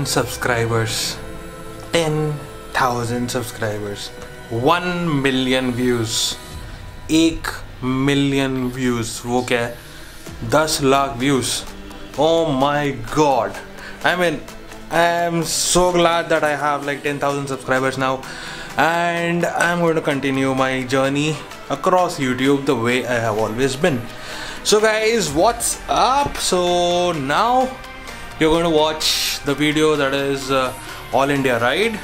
subscribers, 10,000 subscribers, 1 million views, 1 million views, वो क्या है 10 lakh views. Oh my god, I mean I am so glad that I have like 10,000 subscribers now, and I'm going to continue my journey across YouTube the way I have always been. So guys, what's up? So now you're going to watch the video that is All India Ride,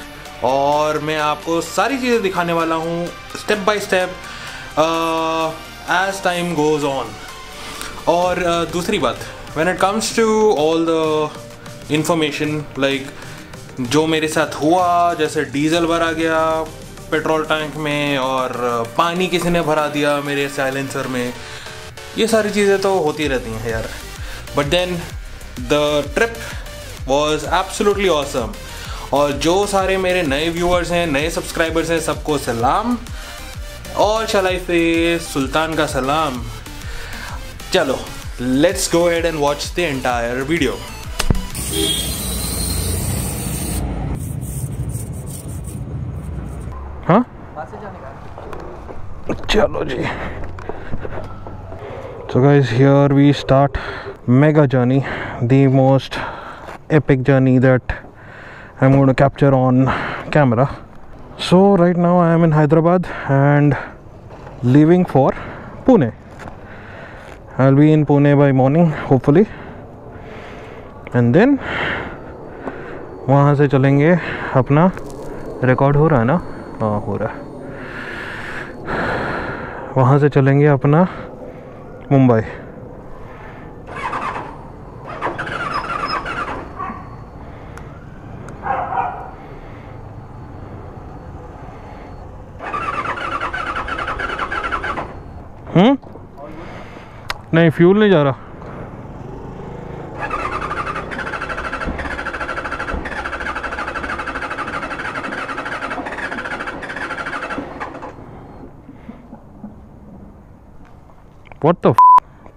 और मैं आपको सारी चीज़ें दिखाने वाला हूँ step by step as time goes on. और दूसरी बात, when it comes to all the information like जो मेरे साथ हुआ, जैसे डीजल भरा गया पेट्रोल टैंक में और पानी किसी ने भरा दिया मेरे साइलेंसर में, ये सारी चीज़ें तो होती रहती हैं यार. But then the trip was absolutely awesome. और जो सारे मेरे नए व्यूअर्स हैं, नए सब्सक्राइबर्स हैं, सबको सलाम, और शैल आई से सुल्तान का सलाम. चलो let's go ahead and watch the entire video. हाँ चलो जी. So guys, here we start mega journey, the most epic journey that I'm going to capture on camera. So right now I am in Hyderabad and leaving for Pune. I'll be in Pune by morning hopefully, and then वहाँ से चलेंगे अपना, record हो रहा है ना? हाँ हो रहा है. वहाँ से चलेंगे अपना मुंबई. नहीं फ्यूल नहीं जा रहा. What the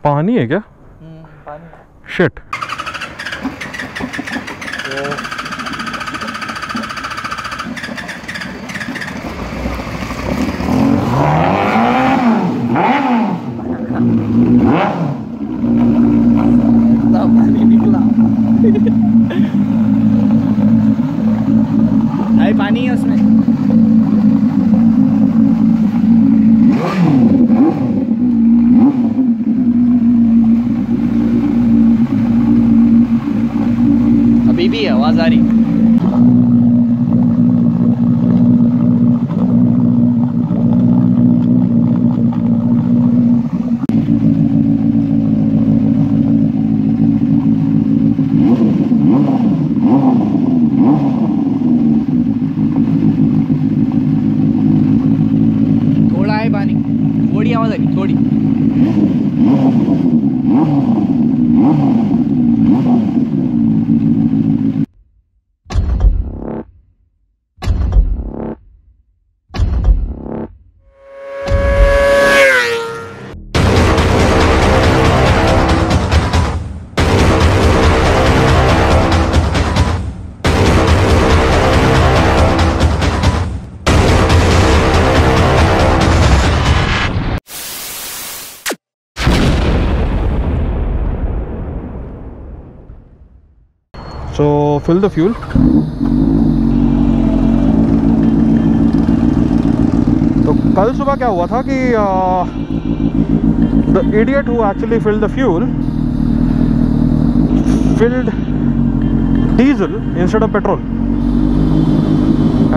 पानी है क्या? पानी. Shit. पानी निकला. अरे पानी है उसमें. अभी भी आवाज आ रही. थोड़ा है पानी, थोड़ी आवाज आ रही, थोड़ी. So fill the fuel. तो कल सुबह क्या हुआ था कि the idiot who actually filled the fuel filled diesel instead of petrol.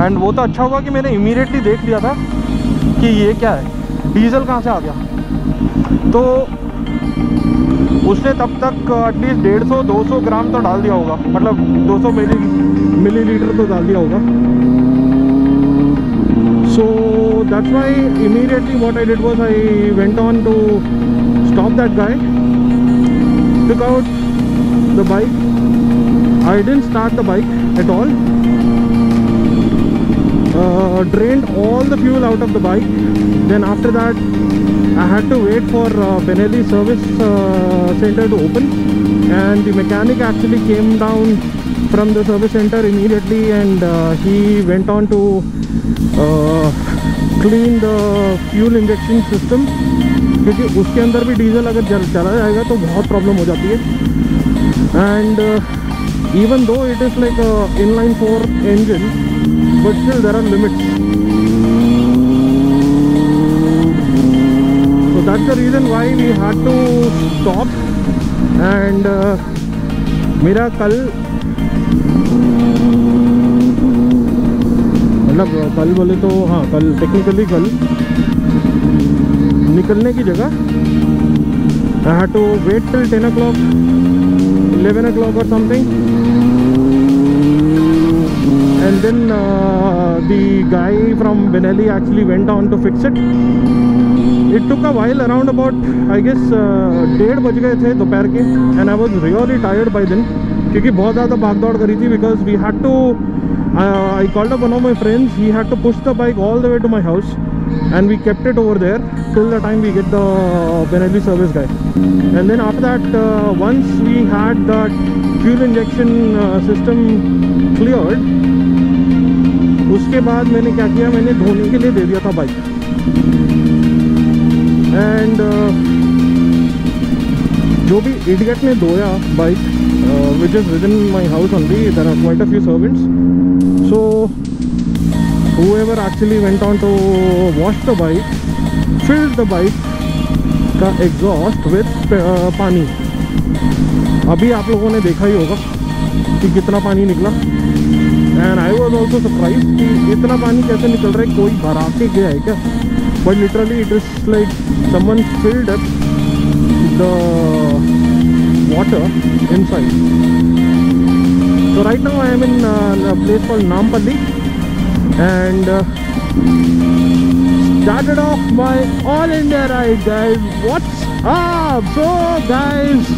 And वो तो अच्छा हुआ कि मैंने immediately देख लिया था कि ये क्या है. डीजल कहाँ से आ गया। तो उसने तब तक एटलीस्ट 150-200 ग्राम तो डाल दिया होगा, मतलब 200 मिलीलीटर तो डाल दिया होगा। So that's why immediately what I did was I went on to stop that guy, took out the bike, I didn't start the bike at all, drained all the fuel out of the bike. Then after that I had to wait for Benelli service center to open, and the mechanic actually came down from the service center immediately, and he went on to clean the fuel injection system, क्योंकि उसके अंदर भी diesel अगर चला जाएगा तो बहुत problem हो जाती है। and even though it is like a inline 4 engine, but still there are limits. So that's the reason why we had to stop. And मेरा कल मतलब कल बोले तो हाँ कल टेक्निकली कल निकलने की जगह I had to wait till 10 o'clock, 11 o'clock or something, and then the guy from Benelli actually went on to fix it. It took a while, around about I guess 1:30 बज गए थे दोपहर के, and I was really tired by then, क्योंकि बहुत ज़्यादा भाग दौड़ करी थी, because we had to I called up one of my friends. He had to push the bike all the way to my house, and we kept it over there till the time we get the Benelli service guy. And then after that, once we had that fuel injection system cleared, उसके बाद मैंने क्या किया, मैंने धोने के लिए दे दिया था बाइक। एंड जो भी इडियट ने धोया bike, which is within my house only, there are quite a few servants, so whoever actually went on to wash the bike filled the bike का exhaust with पानी। अभी आप लोगों ने देखा ही होगा कि कितना पानी निकला, and I was also surprised कि इतना पानी कैसे निकल रहा है, कोई भरा के गया है क्या? But literally it is like someone filled up the water inside. So right now I am in a place called Nampalli, and started off my all India ride, guys. What's up? So guys,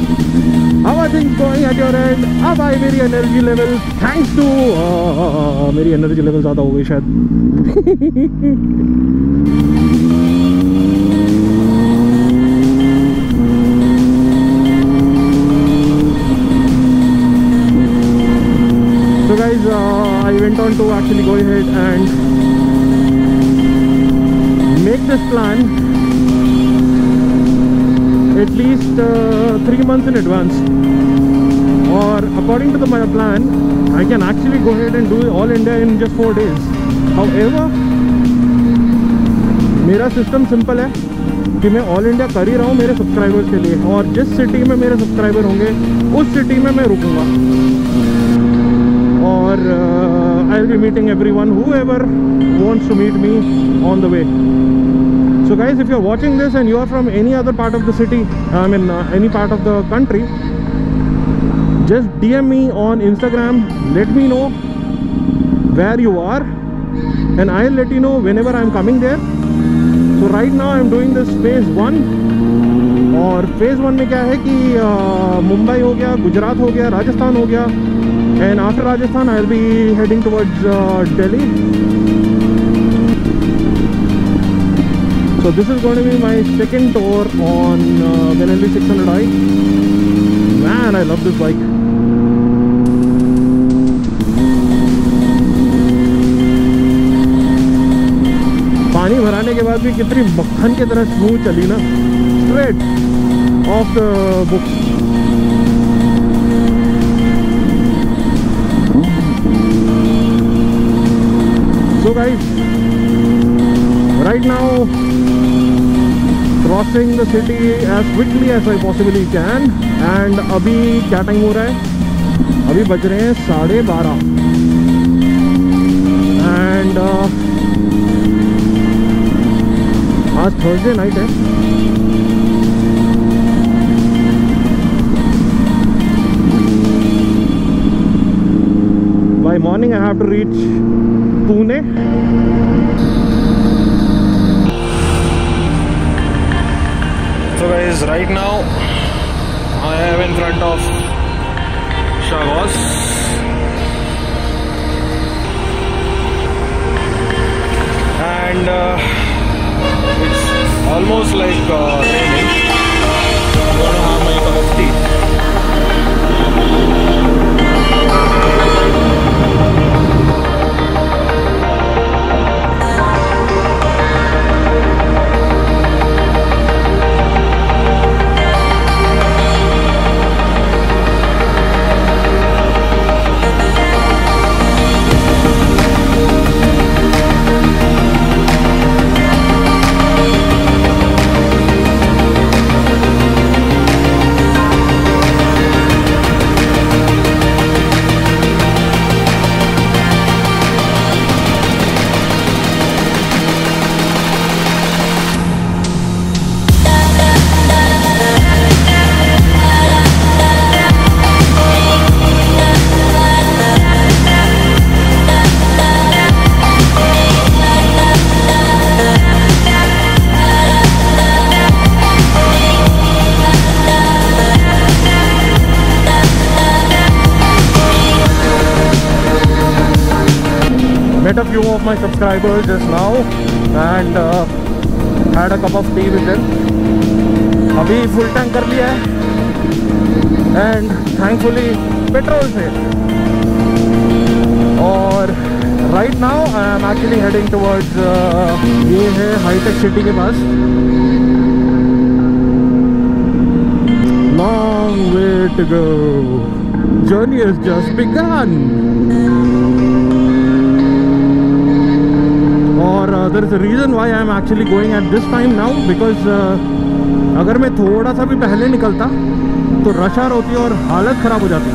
how are things going at your end? अब आई मेरी energy level, thanks to मेरी energy level ज़्यादा हो गई शायद। So guys, I went on to actually go ahead and make this plan at least 3 months in advance, or according to my plan I can actually go ahead and do all India in just 4 days. However, मेरा system simple है कि मैं all India कर ही रहा हूँ मेरे subscribers के लिए, और जिस सिटी में मेरे सब्सक्राइबर होंगे उस सिटी में मैं रुकूँगा, और I will be meeting everyone whoever wants to meet me on the way. So guys, if you're watching this and you are from any other part of the city, I mean any part of the country, just DM me on Instagram, let me know where you are, and I'll let you know whenever I'm coming there. So right now I'm doing this phase 1, और phase 1 में क्या है कि मुंबई हो गया, गुजरात हो गया, राजस्थान हो गया, and after Rajasthan I'll be heading towards Delhi. So this is going to be my second tour on Benelli 600i. Man, I love this bike. पानी भराने के बाद भी कितनी मक्खन की तरह स्मूथ चली ना, straight of the books. So guys, right now crossing the city as quickly as I possibly can, and अभी क्या टाइम हो रहा है? अभी बज रहे हैं 12:30, and आज थर्सडे नाइट है। By morning I have to reach Pune. So guys, right now I am in front of Fuzz, and it's almost like raining. I'm gonna have my cup of tea. Met a few of my subscribers just now and had a cup of tea with them. अभी full tank कर लिया है and thankfully petrol से। और right now I am actually heading towards ये है hi tech city के पास। Long way to go. Journey has just begun. और there is a reason why I am actually going at this time now because अगर मैं थोड़ा सा भी पहले निकलता तो रश आवर होती और हालत ख़राब हो जाती।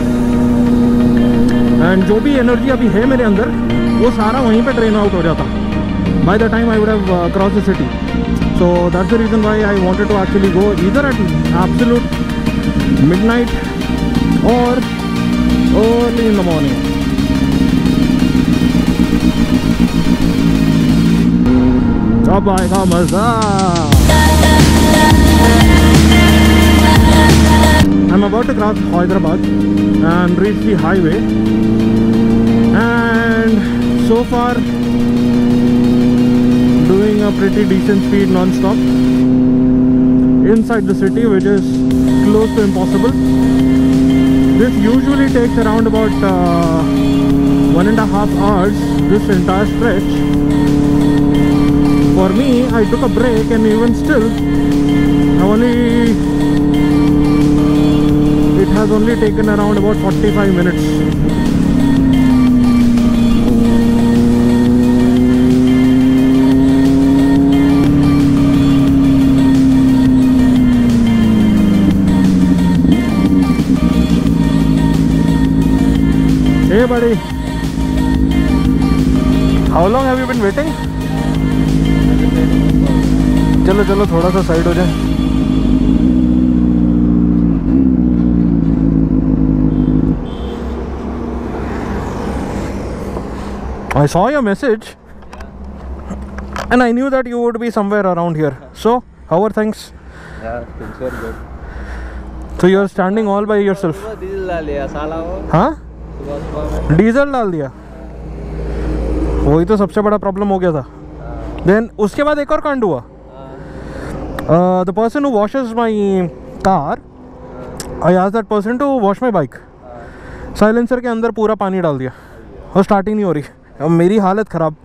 एंड जो भी एनर्जी अभी है मेरे अंदर वो सारा वहीं पे ड्रेन आउट हो जाता by the time I would have cross the city. So that's the reason why I wanted to actually go either at absolute midnight और अर्ली इन द मॉर्निंग। अब आएगा मजा। I'm about to cross Hyderabad and reach the highway, and so far doing a pretty decent speed non-stop inside the city, which is close to impossible. This usually takes around about 1.5 hours, this entire stretch. For me, I took a break and even still it has only taken around about 45 minutes. Hey buddy, how long have you been waiting? चलो चलो थोड़ा सा side हो जाए। I saw your message and I knew that you would be somewhere around here. So, how are things? Yeah, things are good. So you are standing all by yourself? Diesel डाल दिया साला वो। हाँ? सुबह diesel डाल दिया? वही तो सबसे बड़ा प्रॉब्लम हो गया था। Then उसके बाद एक और कांड हुआ। The person who washes my car, I asked that person to wash my bike. Silencer के अंदर पूरा पानी डाल दिया और स्टार्ट ही नहीं हो रही। अब मेरी हालत ख़राब।